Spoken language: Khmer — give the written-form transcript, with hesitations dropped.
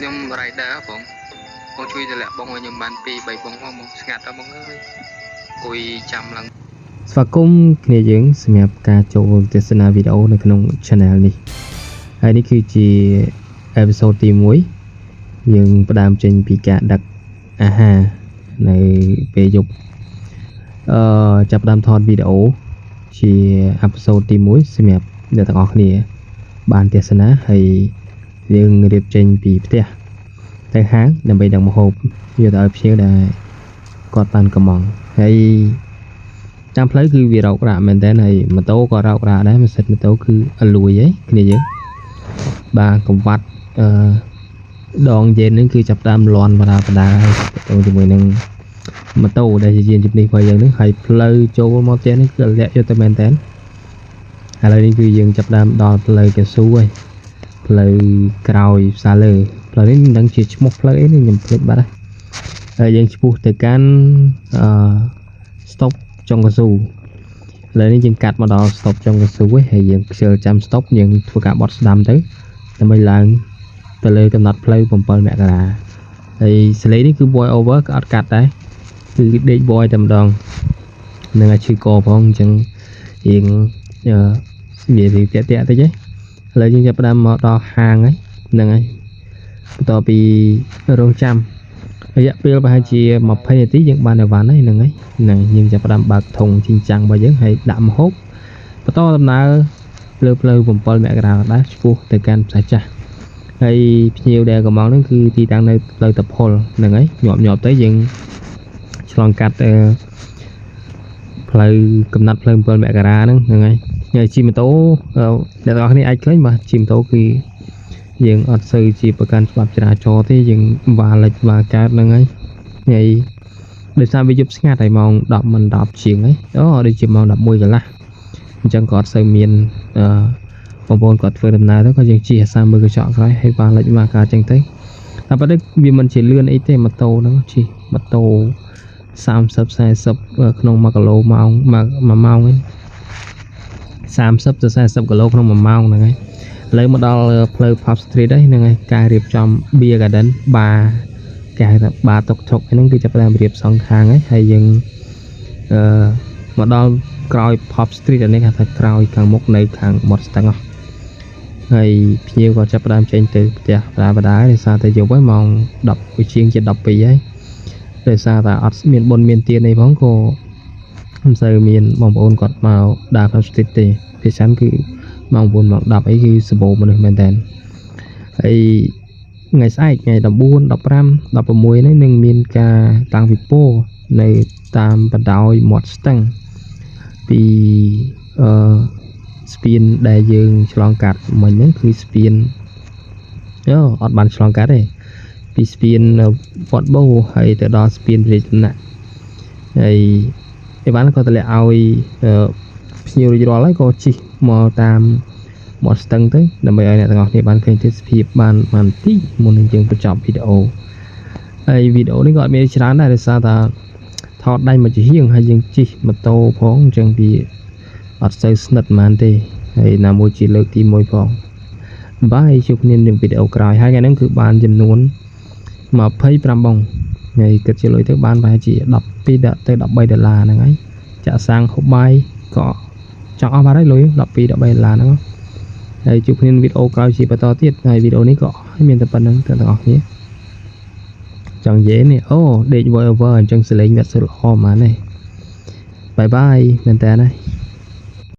ខ្ញុំរ៉ៃដែរបងបងជួយទៅលាក់បងឲ្យខ្ញុំបាន2 3បងផងបងស្ងាត់ដល់បងអើយគួយចាំឡើងស្វាគមន៍គ្នាយើងសម្រាប់ការចូលទស្សនាវីដេអូនៅក្នុង channel នេះហើយនេះគឺជា episode ទី1យើងផ្ដើមចេញពីការដឹកអាហារនៅពេលយប់ចាប់ផ្ដើមថតវីដេអូជា episode ទី1សម្រាប់អ្នកទាំងអស់គ្នាបានទស្សនាហើយយើងរៀបចេញពីផ្ទះទៅហាងដើម្បីដឹកម្ហូបយកទៅឲ្យភ្ញៀវដែលគាត់បានកំងហើយតាមផ្លូវគឺវារោគរ៉ាក់មែនតើហើយម៉ូតូក៏រោគរ៉ាក់ដែរម៉ាស៊ីនម៉ូតូគឺអលួយហីគ្នាយើងបាទកង្វាត់ដងយេនហ្នឹងគឺចាប់តាមលន់បដាហើយជាមួយនឹងម៉ូតូដែលជាយានជំនិះរបស់យើងហ្នឹងហើយផ្លូវចូលមកផ្ទះនេះគឺលាក់យកទៅមែនតើឥឡូវនេះគឺយើងចាប់តាមដល់ផ្លូវកស៊ូហើយផ្លូវក្រោយផ្សារលើផ្លូវនេះមិនដឹងជាឈ្មោះផ្លូវអីនេះខ្ញុំភ្លេចបាត់ហើយយើងឆ្ពោះទៅកាន់stop ចុងកស៊ូឥឡូវនេះយើងកាត់មកដល់ stop ចុងកស៊ូហើយយើងខ្ជិលចាំ stop យើងធ្វើការបត់ស្ដាំទៅដើម្បីឡើងទៅលើកំណត់ផ្លូវ7មករាហើយសលេនេះគឺ voice over ក៏អត់កាត់ដែរគឺដេក voice តែម្ដងនឹងឲ្យឈឺកផងអញ្ចឹងយើងវារីតាក់តិចហ៎ឥឡូវយើងចាប់ផ្ដើមមកដល់ហាងហ្នឹងហើយបន្ទាប់ពីរងចាំរយៈពេលប្រហែលជា20នាទីយើងបានអីវ៉ាន់ហើយហ្នឹងយើងចាប់ផ្ដើមបើកធុងជីងចាំងរបស់យើងហើយដាក់ម្ហូបបន្តដំណើរលើផ្លូវ7មករាដែរឆ្ពោះទៅកាន់ផ្សារចាស់ហើយភ្ញៀវដែលកំងហ្នឹងគឺទីតាំងនៅផ្លូវតផលហ្នឹងហើយញាប់ទៅយើងឆ្លងកាត់ផ្លូវកំណត់ផ្លូវ7មករាហ្នឹងហើយជិះម៉ូតូអ្នកទាំងអស់គ្នាអាចឃើញបាទជិះម៉ូតូគឺយើងអត់សូវជាប្រកាន់ច្បាប់ចរាចរណ៍ទេយើងវ៉ាលិចវ៉ាកើតហ្នឹងហើយដោយសារវាយប់ស្ងាត់ហើយម៉ោង10មិន10ជាងដូចជាម៉ោង11កន្លះអញ្ចឹងក៏អត់សូវមានបងប្អូនគាត់ធ្វើដំណើរទៅក៏យើងជិះអាសាមើលកញ្ចក់ក្រោយហើយវ៉ាលិចវ៉ាកើតអញ្ចឹងទៅតែប៉ុន្តែវាមិនជាលឿនអីទេម៉ូតូហ្នឹងជិះម៉ូតូ30 40ក្នុង1គីឡូម៉ោង1ម៉ោងហ្នឹង30ទៅ40គីឡូក្នុង1ម៉ោងហ្នឹងហើយឥឡូវមកដល់ផ្លូវ Pop Street ហ្នឹងហើយការរៀបចំ Beer Garden បារគេហៅថាបារតុកតុកហ្នឹងគឺចាប់ផ្ដើមរៀបសងខាងហើយយើងមកដល់ក្រោយ Pop Street នេះគេថាក្រោយខាងមុខនៅខាងមាត់ស្ទឹងហើយភ្ញៀវក៏ចាប់ផ្ដើមចេញទៅផ្ទះបដាដោយសារតែយប់ហើយម៉ោង10ជាងជា12ហើយដោយសារតែអត់មានបុណ្យមានទានអីផងក៏មិនសូវមានបងប្អូនគាត់មកដើរ Pop Street ទេភាគច្រើនគឺម៉ោង9ម៉ោង10អីគឺសម្បូរមនុស្សមែនតើហើយថ្ងៃស្អែកថ្ងៃ14 15 16នេះនឹងមានការតាំងពិព័រណ៍នៅតាមបណ្ដោយមាត់ស្ទឹងពីស្ពានដែលយើងឆ្លងកាត់មិញហ្នឹងគឺស្ពានអត់បានឆ្លងកាត់ទេពីស្ពានវត្តបូហើយទៅដល់ស្ពានរាជដំណាក់ហើយអីវ៉ាន់ក៏តម្លាក់ឲ្យភ្ញៀវរួចរាល់ហើយក៏ជិះមកតាមមាត់ស្ទឹងទៅដើម្បីឲ្យអ្នកទាំងអស់គ្នាបានឃើញទេសភាពបានបន្តិចមុននឹងយើងបញ្ចប់វីដេអូហើយវីដេអូនេះក៏អត់មានច្រើនដែរដោយសារតែថតដៃមកជាហៀងហើយយើងជិះម៉ូតូផងអញ្ចឹងវាអត់សូវស្និទ្ធប៉ុន្មានទេហើយណាមួយជាលើកទី1ផងបាយជួបគ្នានៅវីដេអូក្រោយហើយថ្ងៃហ្នឹងគឺបានចំនួន25បងហើយគិតជាលុយទៅបានប្រហែលជា12ទៅ13ដុល្លារហ្នឹងហើយចាក់សាំងហូបបាយក៏ចង់អស់បាត់ហើយលុយ12 13ដុល្លារហ្នឹងហើយជួបគ្នាវីដេអូក្រោយជាបន្តទៀតហើយវីដេអូនេះក៏មានតែប៉ុណ្្នឹងទាំងអស់គ្នាចង់និយាយនេះដេក voice over អញ្ចឹងសលេងវាអត់សូវល្អហ្មងទេបាយបាយមែនតើណា